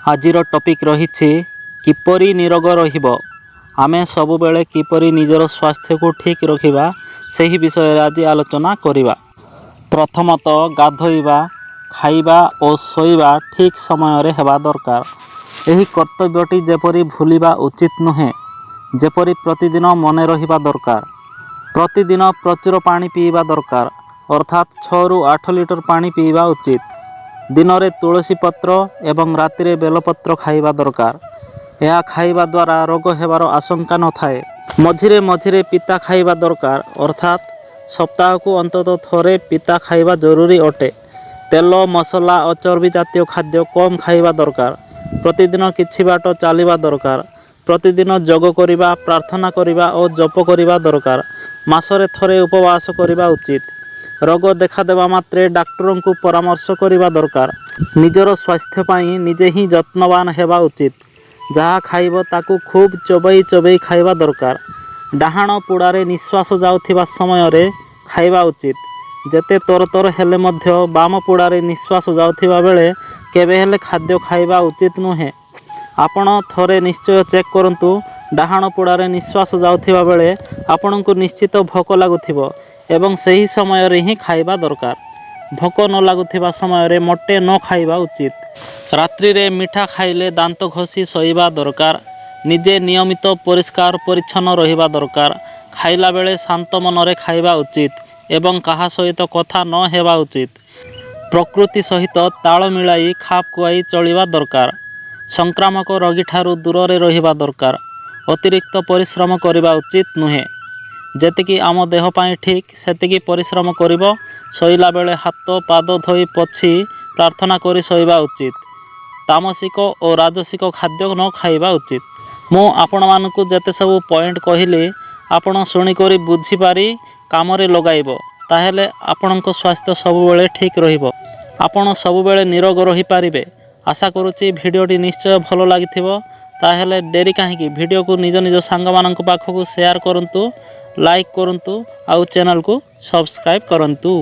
आजिर topic रही किपरि निरोग रहिब आमे सबुबेले किपरि निजर स्वास्थ्य को ठीक रखिबा सही विषय आज आलोचना करिबा। प्रथमतः गाधोइबा खाइबा और शोइबा ठीक समय रे हेबा दरकार। एही कर्तव्यटी जेपरि भूलिबा उचित नुहे जेपरि प्रतिदिन मने रहिबा दरकार। प्रतिदिन प्रचुर पानी पीवा दरकार अर्थात 6 ରୁ 8 लिटर पानी पीवा उचित। दिन में तुलसी पत्र एवं रातिरे बेलपत्र खाइबा दरकार। यह खाइबा द्वारा रोग हेबार आशंका न थाए। मझिरे मझिरे पिता खाइबा दरकार अर्थात सप्ताह को अंततः थोड़े पिता खाइबा जरूरी अटे। तेल मसला और चर्बी जातीय खाद्य कम खाइबा दरकार। प्रतिदिन किछि बाट चलिबा दरकार। प्रतिदिन योग करिबा प्रार्थना करिबा और जप करिबा दरकार। मासरे थोड़े उपवास करिबा उचित। रोग देखा देवा मात्रे डाक्टर को परामर्श करिबा दरकार। निजर स्वास्थ्य पाई निजे ही जत्नवान हेबा उचित। जहाँ खाइब ताकू खूब चबई चबई खाइबा दरकार। डाहाण पुड़ारे निश्वास जाउथिबा समय रे खाइबा उचित। जेते तर तर हेले मध्य बाम पुड़ारे निश्वास जाउथिबा बेले केबे हेले खाद्य खाइबा उचित नुहे। आपण थोड़े निश्चय चेक करंतु डाहाण पुड़ारे निश्वास जाउथिबा बेले आपनकु निश्चित भोक लागुथिबो एवं सही समय रे ही खाइबा दरकार। भोक न लागुथिबा समय रे मोटे न खाइबा उचित। रात्रि रे मिठा खाइले दांत घसी सोइबा दरकार। निजे नियमित परिष्कार परिच्छन्न रहिबा दरकार। खाइला बेले शांत मन रे खाइबा उचित एवं कहा सहित कथा न हेबा उचित। प्रकृति सहित ताल मिलाई खाप खुआई चलिबा दरकार। संक्रामक रोगी ठारू दूर रे रहिबा दरकार। अतिरिक्त परिश्रम करिबा उचित नुहे। जेतिकी आम देह पाई ठीक सेतिकी परिश्रम करिबो। शोइला बेले हाथ पाद धोई पोछि प्रार्थना करी शोइबा उचित। तामसिक और राजसिक खाद्य न खाइबा उचित। मु आपण मानकु जेते सब पॉइंट कहिली आपण सुनी करी बुझी पारी काम रे लगाइबो ताहेले आपणक स्वास्थ्य सबुबेले ठीक रहिबो। आपण सबुबेले निरोग रही पारिबे। आशा करूची भिडियोटी निश्चय भलो लागिथिबो। ताहेले डेरी काहेकि भिडियो को निज निज सांग मानक पाखकु शेयर करंतु, लाइक करंतु आउ चैनल को सब्सक्राइब करंतु।